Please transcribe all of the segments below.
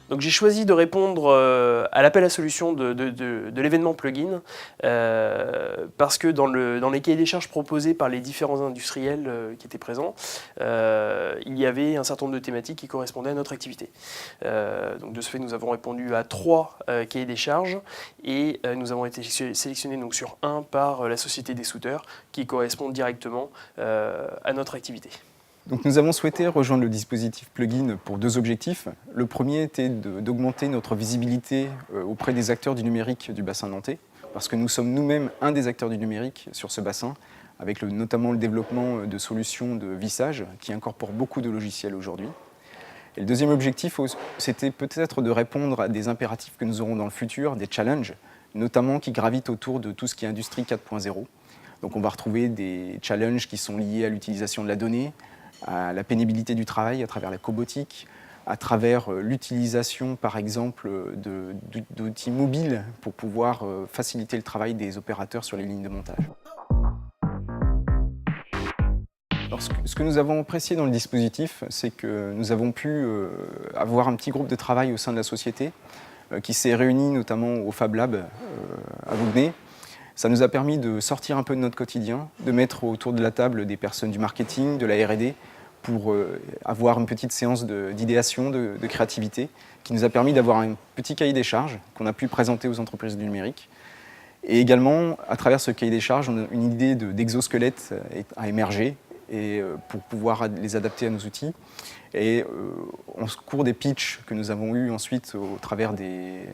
Donc j'ai choisi de répondre à l'appel à solutions de l'événement plugin parce que dans les cahiers des charges proposés par les différents industriels qui étaient présents, il y avait un certain nombre de thématiques qui correspondaient à notre activité. Donc de ce fait, nous avons répondu à 3 cahiers des charges et nous avons été sélectionnés donc, sur un par la Société des Souteurs qui correspond directement à notre activité. Donc nous avons souhaité rejoindre le dispositif plugin pour 2 objectifs. Le premier était d'augmenter notre visibilité auprès des acteurs du numérique du bassin nantais, parce que nous sommes nous-mêmes un des acteurs du numérique sur ce bassin, avec notamment le développement de solutions de vissage qui incorporent beaucoup de logiciels aujourd'hui. Et le deuxième objectif, c'était peut-être de répondre à des impératifs que nous aurons dans le futur, des challenges, notamment qui gravitent autour de tout ce qui est Industrie 4.0. Donc on va retrouver des challenges qui sont liés à l'utilisation de la donnée, à la pénibilité du travail à travers la cobotique, à travers l'utilisation par exemple d'outils mobiles pour pouvoir faciliter le travail des opérateurs sur les lignes de montage. Alors, ce que nous avons apprécié dans le dispositif, c'est que nous avons pu avoir un petit groupe de travail au sein de la société qui s'est réuni notamment au Fab Lab à Vougnay. Ça nous a permis de sortir un peu de notre quotidien, de mettre autour de la table des personnes du marketing, de la R&D, pour avoir une petite séance d'idéation, de créativité, qui nous a permis d'avoir un petit cahier des charges qu'on a pu présenter aux entreprises du numérique. Et également, à travers ce cahier des charges, une idée d'exosquelette a émergé et pour pouvoir les adapter à nos outils. Et en cours des pitchs que nous avons eus ensuite au travers des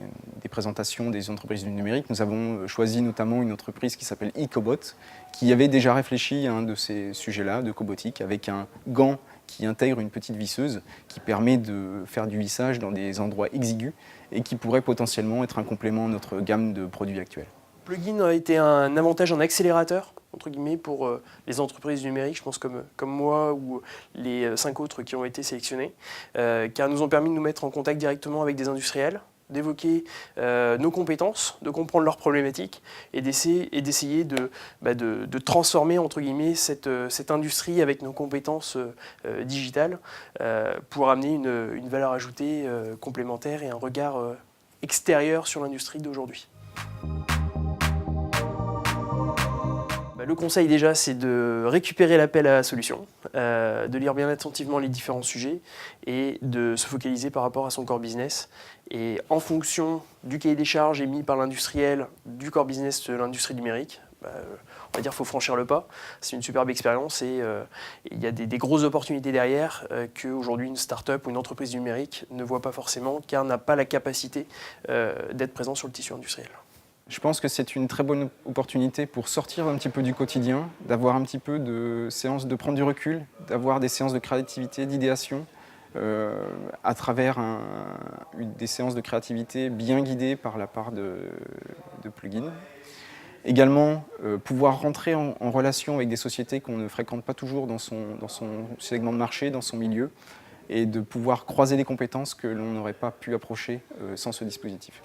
présentations des entreprises du numérique, nous avons choisi notamment une entreprise qui s'appelle eCobot, qui avait déjà réfléchi à un de ces sujets-là, de cobotique, avec un gant qui intègre une petite visseuse qui permet de faire du vissage dans des endroits exigus et qui pourrait potentiellement être un complément à notre gamme de produits actuels. Plugin a été un avantage, un accélérateur entre guillemets, pour les entreprises numériques, je pense comme moi ou les 5 autres qui ont été sélectionnés, car nous ont permis de nous mettre en contact directement avec des industriels, d'évoquer nos compétences, de comprendre leurs problématiques et d'essayer de transformer entre guillemets cette industrie avec nos compétences digitales pour amener une valeur ajoutée complémentaire et un regard extérieur sur l'industrie d'aujourd'hui. Le conseil déjà, c'est de récupérer l'appel à la solution, de lire bien attentivement les différents sujets et de se focaliser par rapport à son core business. Et en fonction du cahier des charges émis par l'industriel, du core business de l'industrie numérique, on va dire qu'il faut franchir le pas. C'est une superbe expérience et il y a des grosses opportunités derrière qu'aujourd'hui une start-up ou une entreprise numérique ne voit pas forcément car n'a pas la capacité d'être présent sur le tissu industriel. Je pense que c'est une très bonne opportunité pour sortir un petit peu du quotidien, d'avoir un petit peu de séances, de prendre du recul, d'avoir des séances de créativité, d'idéation, à travers des séances de créativité bien guidées par la part de plugins. Également, pouvoir rentrer en relation avec des sociétés qu'on ne fréquente pas toujours dans son segment de marché, dans son milieu, et de pouvoir croiser des compétences que l'on n'aurait pas pu approcher sans ce dispositif.